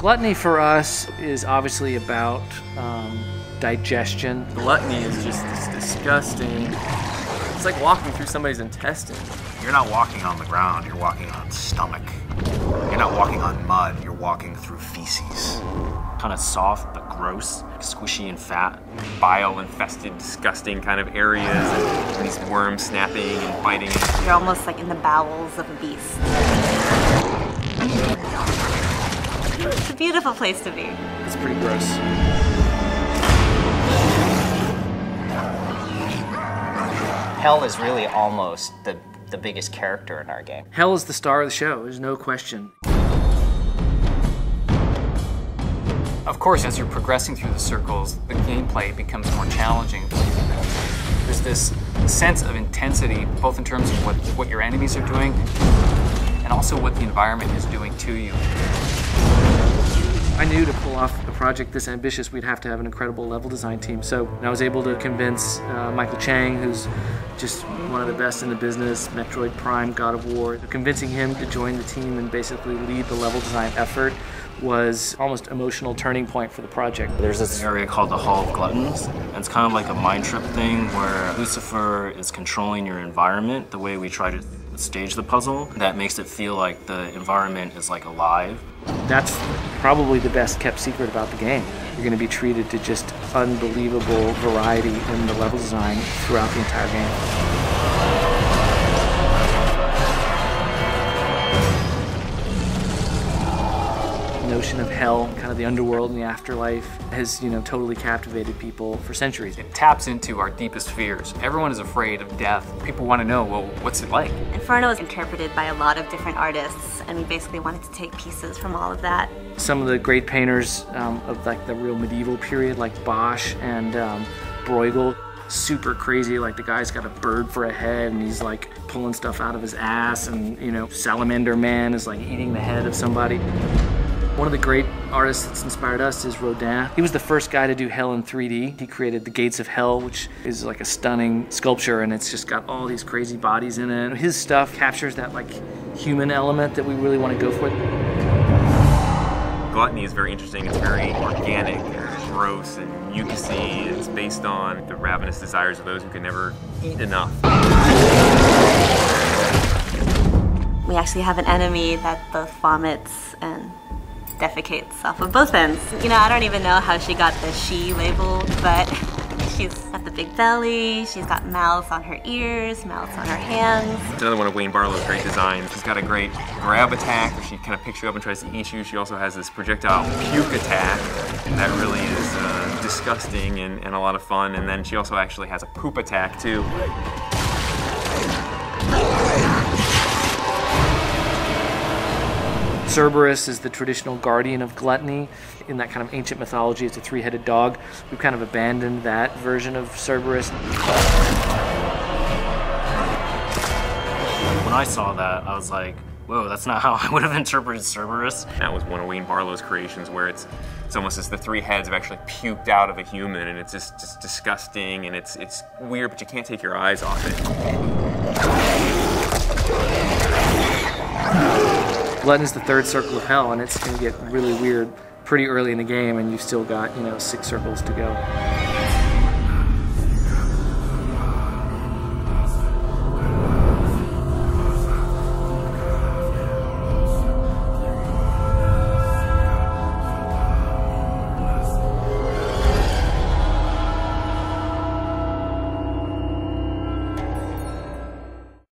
Gluttony for us is obviously about digestion. Gluttony is just this disgusting, it's like walking through somebody's intestine. You're not walking on the ground, you're walking on stomach. You're not walking on mud, you're walking through feces. Kind of soft but gross, squishy and fat. Bile-infested, disgusting kind of areas, and these worms snapping and biting. You're almost like in the bowels of a beast. It's a beautiful place to be. It's pretty gross. Hell is really almost the biggest character in our game. Hell is the star of the show, there's no question. Of course, as you're progressing through the circles, the gameplay becomes more challenging. There's this sense of intensity, both in terms of what your enemies are doing, and also what the environment is doing to you. I knew to pull off a project this ambitious, we'd have to have an incredible level design team. So I was able to convince Michael Chang, who's just one of the best in the business, Metroid Prime, God of War. Convincing him to join the team and basically lead the level design effort was almost emotional turning point for the project. There's this area called the Hall of Gluttons, and it's kind of like a mind trip thing where Lucifer is controlling your environment the way we try to stage the puzzle. That makes it feel like the environment is like alive. That's probably the best kept secret about the game. You're going to be treated to just unbelievable variety in the level design throughout the entire game. The notion of hell, kind of the underworld and the afterlife, has, totally captivated people for centuries. It taps into our deepest fears. Everyone is afraid of death. People want to know, well, what's it like? Inferno is interpreted by a lot of different artists, and we basically wanted to take pieces from all of that. Some of the great painters of like the real medieval period, like Bosch and Bruegel, super crazy. Like the guy's got a bird for a head, and he's like pulling stuff out of his ass, and Salamander Man is like eating the head of somebody. One of the great artists that's inspired us is Rodin. He was the first guy to do hell in 3D. He created the Gates of Hell, which is like a stunning sculpture, and it's just got all these crazy bodies in it. His stuff captures that like human element that we really want to go for. Gluttony is very interesting. It's very organic and gross and mucusy. It's based on the ravenous desires of those who can never eat enough. We actually have an enemy that both vomits and defecates off of both ends. I don't even know how she got the she label, but she's got the big belly, she's got mouths on her ears, mouths on her hands. It's another one of Wayne Barlow's great designs. She's got a great grab attack where she kind of picks you up and tries to eat you. She also has this projectile puke attack that really is disgusting and a lot of fun. And then she also actually has a poop attack too. Cerberus is the traditional guardian of gluttony. In that kind of ancient mythology, it's a three-headed dog. We've kind of abandoned that version of Cerberus. When I saw that, I was like, whoa, that's not how I would have interpreted Cerberus. That was one of Wayne Barlow's creations where it's almost as the three heads have actually puked out of a human, and it's just disgusting, and it's weird, but you can't take your eyes off it. Gluttony is the third circle of hell, and it's going to get really weird pretty early in the game, and you've still got, 6 circles to go.